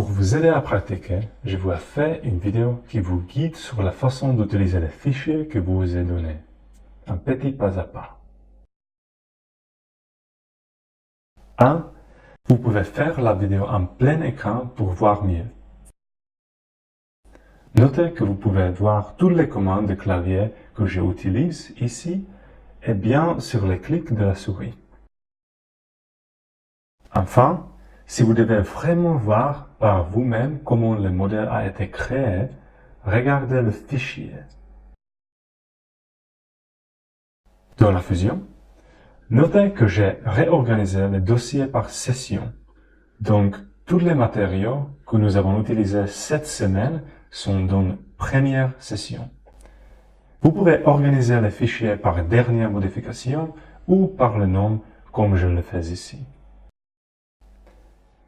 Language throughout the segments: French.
Pour vous aider à pratiquer, je vous ai fait une vidéo qui vous guide sur la façon d'utiliser les fichiers que je vous ai donnés. Un petit pas à pas. 1. Vous pouvez faire la vidéo en plein écran pour voir mieux. Notez que vous pouvez voir toutes les commandes de clavier que j'utilise ici et bien sur les clics de la souris. Enfin, si vous devez vraiment voir par vous-même comment le modèle a été créé, regardez le fichier. Dans la fusion, notez que j'ai réorganisé le dossier par session. Donc, tous les matériaux que nous avons utilisés cette semaine sont dans la première session. Vous pouvez organiser les fichiers par dernière modification ou par le nom comme je le fais ici.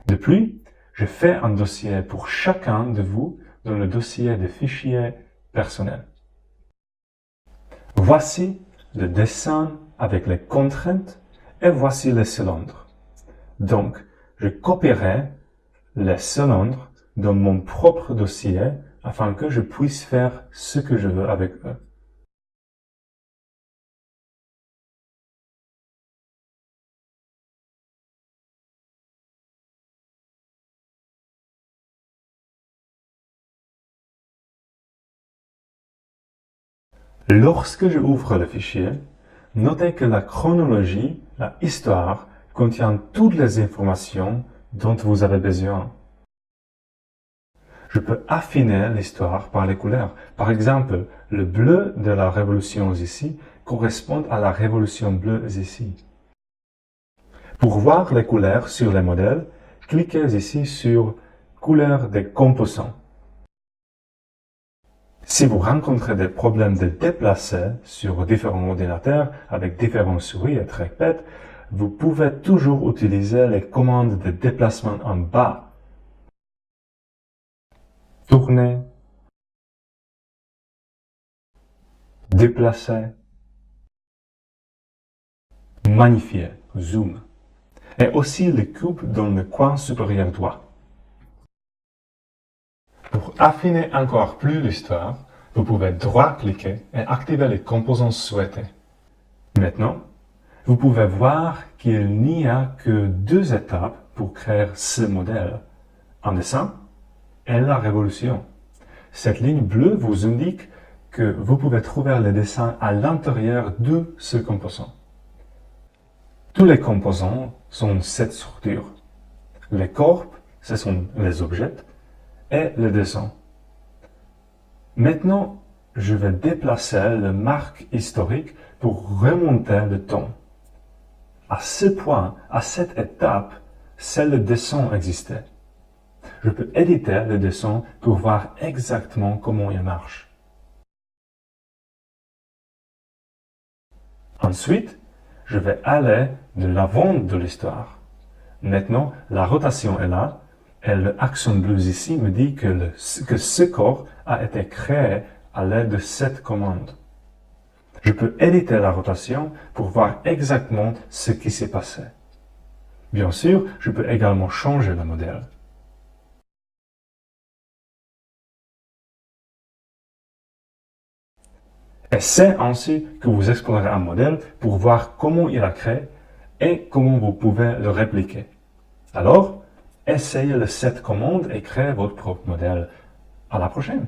De plus, je fais un dossier pour chacun de vous dans le dossier des fichiers personnels. Voici le dessin avec les contraintes et voici les cylindres. Donc, je copierai les cylindres dans mon propre dossier afin que je puisse faire ce que je veux avec eux. Lorsque je ouvre le fichier, notez que la chronologie, la histoire, contient toutes les informations dont vous avez besoin. Je peux affiner l'histoire par les couleurs. Par exemple, le bleu de la révolution ici correspond à la révolution bleue ici. Pour voir les couleurs sur les modèles, cliquez ici sur Couleurs des composants. Si vous rencontrez des problèmes de déplacer sur différents ordinateurs avec différentes souris et trackpad, vous pouvez toujours utiliser les commandes de déplacement en bas. Tourner, déplacer, magnifier, zoom, et aussi le cube dans le coin supérieur droit. Pour affiner encore plus l'histoire, vous pouvez droit-cliquer et activer les composants souhaités. Maintenant, vous pouvez voir qu'il n'y a que deux étapes pour créer ce modèle, un dessin et la révolution. Cette ligne bleue vous indique que vous pouvez trouver le dessin à l'intérieur de ce composant. Tous les composants sont cette structure. Les corps, ce sont les objets, et le dessin. Maintenant, je vais déplacer la marque historique pour remonter le temps. À ce point, à cette étape, c'est le dessin existait. Je peux éditer le dessin pour voir exactement comment il marche. Ensuite, je vais aller de l'avant de l'histoire. Maintenant, la rotation est là, et l'accent bleu ici me dit que ce corps a été créé à l'aide de cette commande. Je peux éditer la rotation pour voir exactement ce qui s'est passé. Bien sûr, je peux également changer le modèle. Et c'est ainsi que vous explorez un modèle pour voir comment il a créé et comment vous pouvez le répliquer. Alors, essayez cette commande et créez votre propre modèle. À la prochaine!